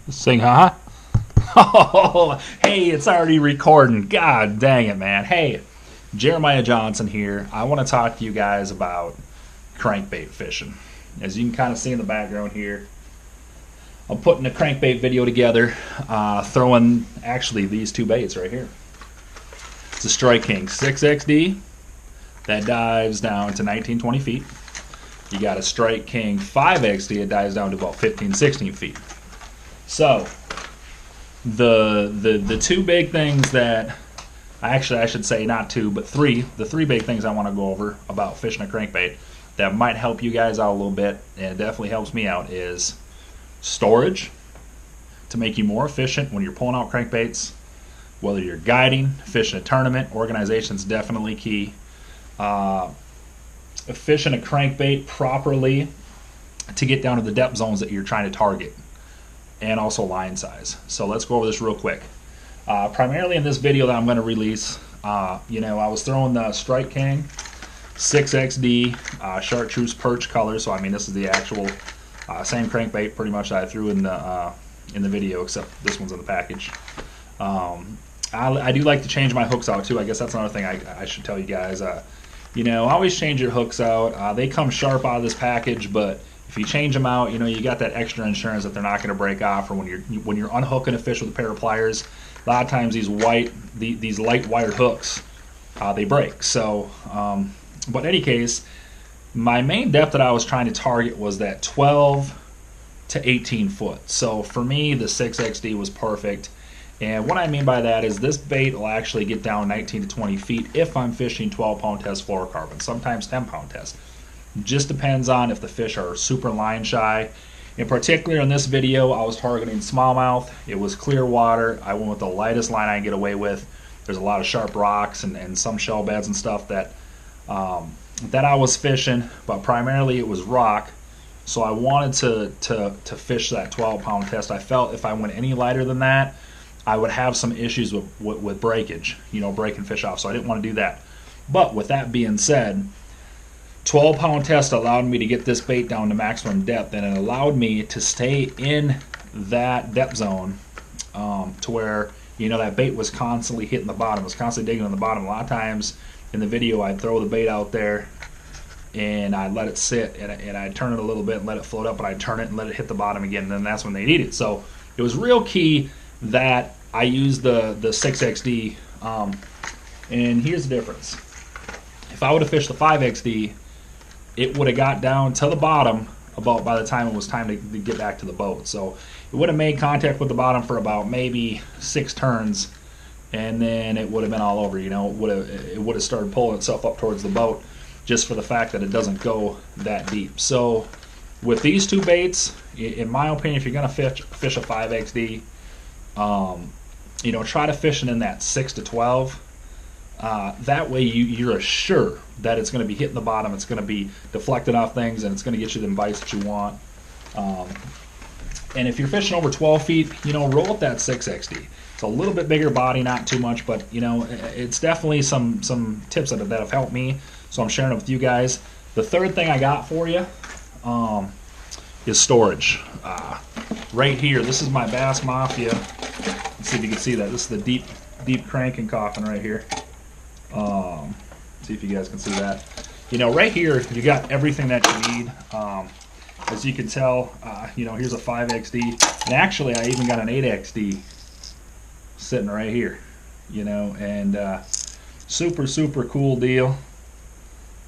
Sing, huh? Oh, hey, it's already recording. God dang it, man. Hey, Jeremiah Johnson here. I want to talk to you guys about crankbait fishing. As you can kind of see in the background here, I'm putting a crankbait video together, throwing actually these two baits right here. It's a Strike King 6XD that dives down to 19-20 feet. You got a Strike King 5XD that dives down to about 15-16 feet. So the two big things that I should say not two but three, the three big things I want to go over about fishing a crankbait that might help you guys out a little bit, and it definitely helps me out, is storage to make you more efficient when you're pulling out crankbaits. Whether you're guiding, fishing a tournament, organization is definitely key. Fishing a crankbait properly to get down to the depth zones that you're trying to target, and also line size. So let's go over this real quick. Primarily in this video that I'm going to release, I was throwing the Strike King 6XD chartreuse perch color. So I mean, this is the actual same crankbait pretty much that I threw in the video, except this one's in the package. I do like to change my hooks out too. I guess that's another thing I should tell you guys. Always change your hooks out. They come sharp out of this package, but if you change them out, you got that extra insurance that they're not going to break off. Or when you're unhooking a fish with a pair of pliers, a lot of times these light wired hooks, they break. So, but in any case, my main depth that I was trying to target was that 12 to 18 foot. So for me, the 6XD was perfect. And what I mean by that is this bait will actually get down 19 to 20 feet if I'm fishing 12-pound test fluorocarbon, sometimes 10-pound test. Just depends on if the fish are super line shy. In particular, in this video, I was targeting smallmouth. It was clear water. I went with the lightest line I can get away with. There's a lot of sharp rocks and some shell beds and stuff that I was fishing, but primarily it was rock. So I wanted to fish that 12-pound test. I felt if I went any lighter than that, I would have some issues with breakage, breaking fish off. So I didn't want to do that. But with that being said, 12-pound test allowed me to get this bait down to maximum depth, and it allowed me to stay in that depth zone to where that bait was constantly hitting the bottom, was constantly digging on the bottom. A lot of times in the video, I'd throw the bait out there and I'd let it sit, and I'd turn it a little bit and let it float up, and I'd turn it and let it hit the bottom again, and then that's when they'd eat it. So it was real key that I used the 6XD, and here's the difference. If I would have fished the 5XD, it would have got down to the bottom about by the time it was time to get back to the boat. So it would have made contact with the bottom for about maybe 6 turns, and then it would have been all over. It would have started pulling itself up towards the boat, just for the fact that it doesn't go that deep. So with these two baits, in my opinion, if you're going to fish a 5XD, try to fish it in that 6 to 12. That way you're sure that it's going to be hitting the bottom, it's going to be deflecting off things, and it's going to get you the bites that you want. And if you're fishing over 12 feet, roll with that 6XD. It's a little bit bigger body, not too much, but it's definitely some tips that have helped me, so I'm sharing it with you guys. The third thing I got for you is storage. Right here, this is my Bass Mafia. Let's see if you can see that. This is the deep cranking coffin right here. See if you guys can see that. Right here, you got everything that you need. As you can tell, here's a 5XD, and actually I even got an 8XD sitting right here. And super cool deal.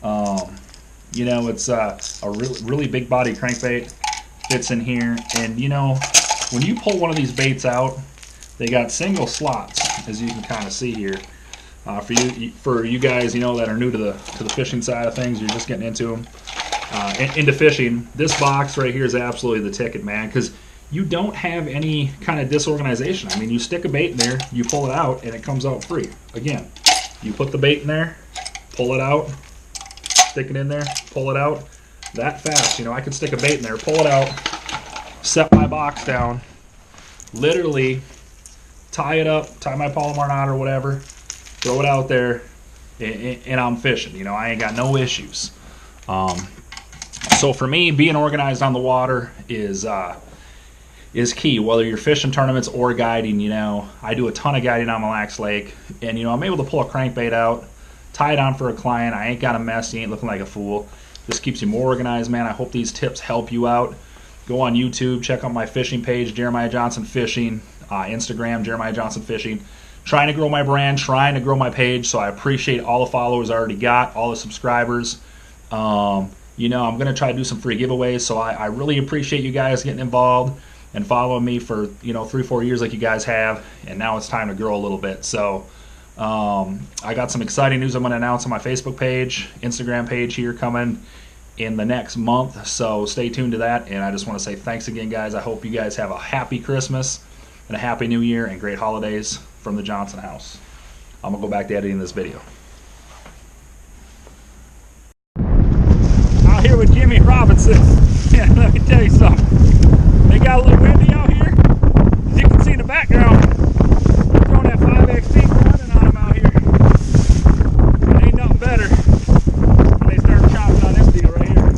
It's a really big body crankbait, fits in here, and when you pull one of these baits out, they got single slots, as you can kind of see here. For you guys, that are new to the fishing side of things, you're just getting into them, into fishing. This box right here is absolutely the ticket, man, because you don't have any kind of disorganization. I mean, you stick a bait in there, you pull it out, and it comes out free. Again, you put the bait in there, pull it out, stick it in there, pull it out. That fast, I could stick a bait in there, pull it out, set my box down, literally tie it up, tie my Palomar knot or whatever, throw it out there, and I'm fishing. I ain't got no issues. So for me, being organized on the water is is key, whether you're fishing tournaments or guiding. You know, I do a ton of guiding on Mille Lacs Lake, and you know, I'm able to pull a crankbait out, tie it on for a client. I ain't got a mess. You ain't looking like a fool. Just keeps you more organized, man. I hope these tips help you out. Go on YouTube, check out my fishing page, Jeremiah Johnson Fishing, Instagram, Jeremiah Johnson Fishing. Trying to grow my brand, trying to grow my page, so I appreciate all the followers I already got, all the subscribers. You know, I'm going to try to do some free giveaways, so I really appreciate you guys getting involved and following me for, you know, 3-4 years like you guys have, and now it's time to grow a little bit. So I got some exciting news I'm going to announce on my Facebook page, Instagram page here coming in the next month, so stay tuned to that. And I just want to say thanks again, guys. I hope you guys have a happy Christmas and a happy New Year and great holidays from the Johnson house. I'm going to go back to editing this video. Out here with Jimmy Robinson. Yeah, let me tell you something. They got a little windy out here. As you can see in the background, we're throwing that 5XT running on them out here. It ain't nothing better when they start chopping on this deal right here.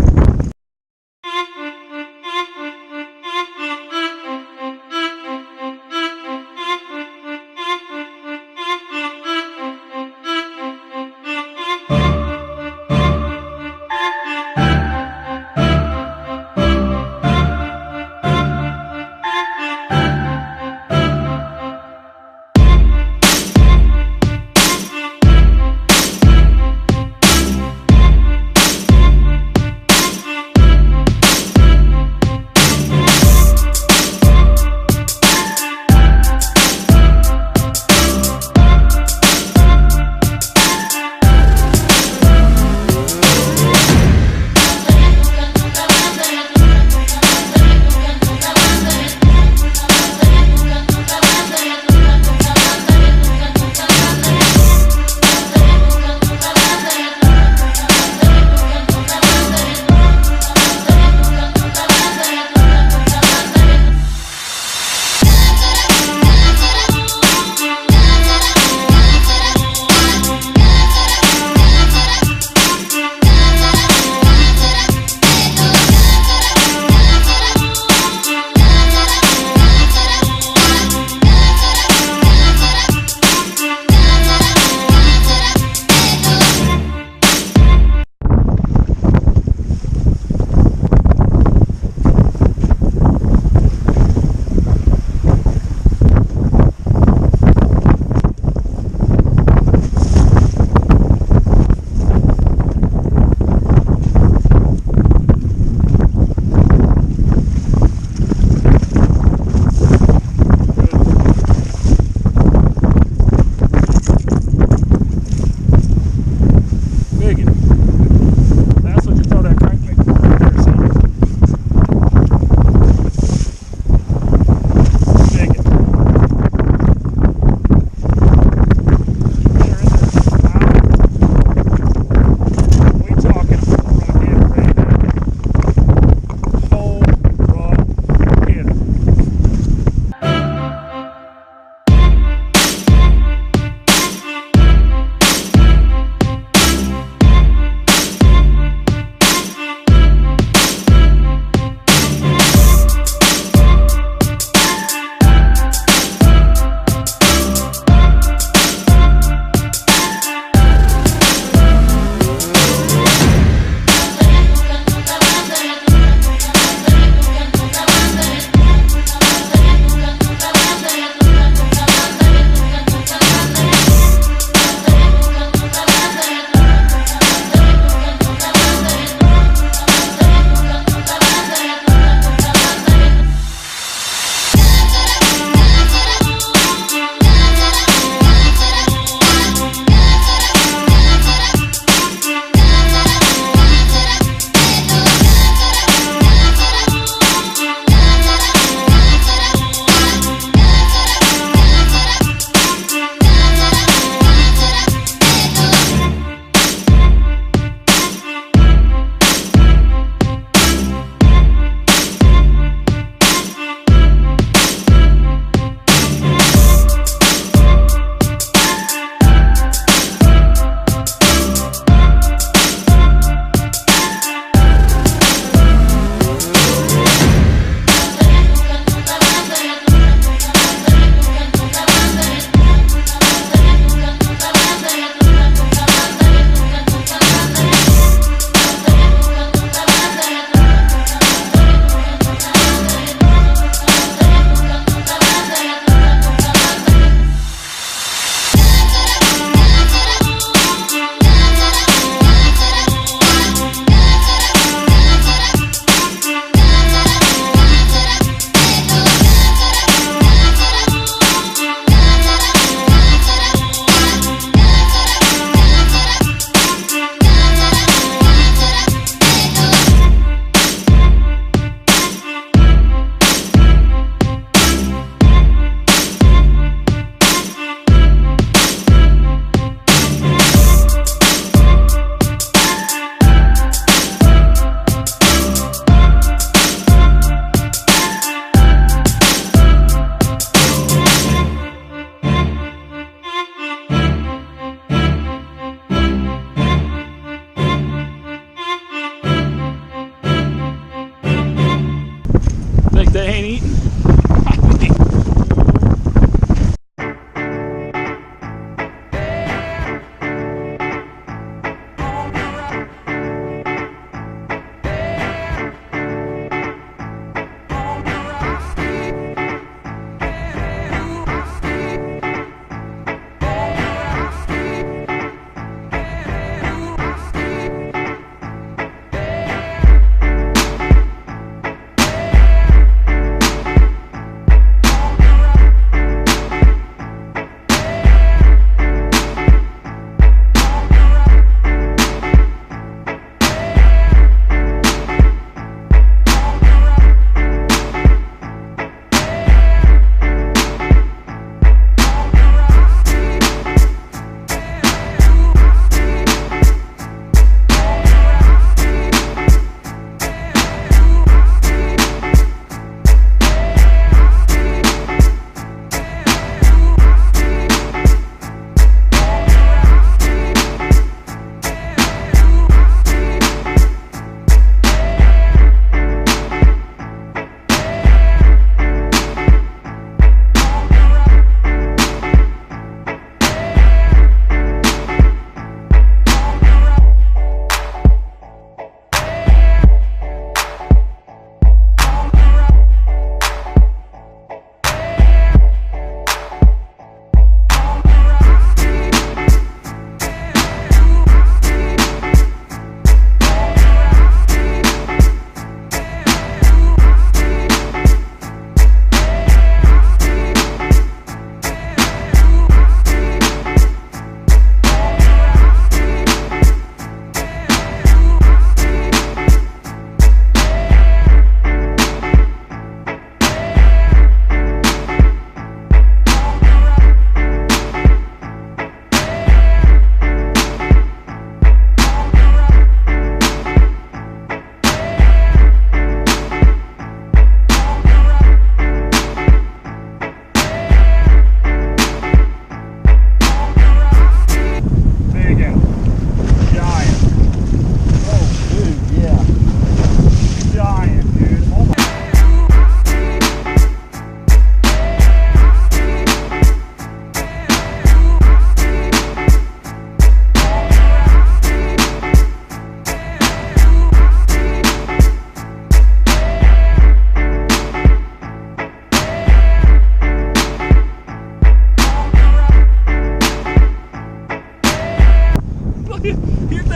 ain't eating.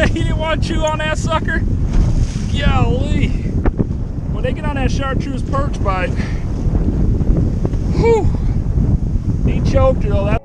He didn't want to chew on that sucker. Golly. When they get on that chartreuse perch bite, whew, he choked her though.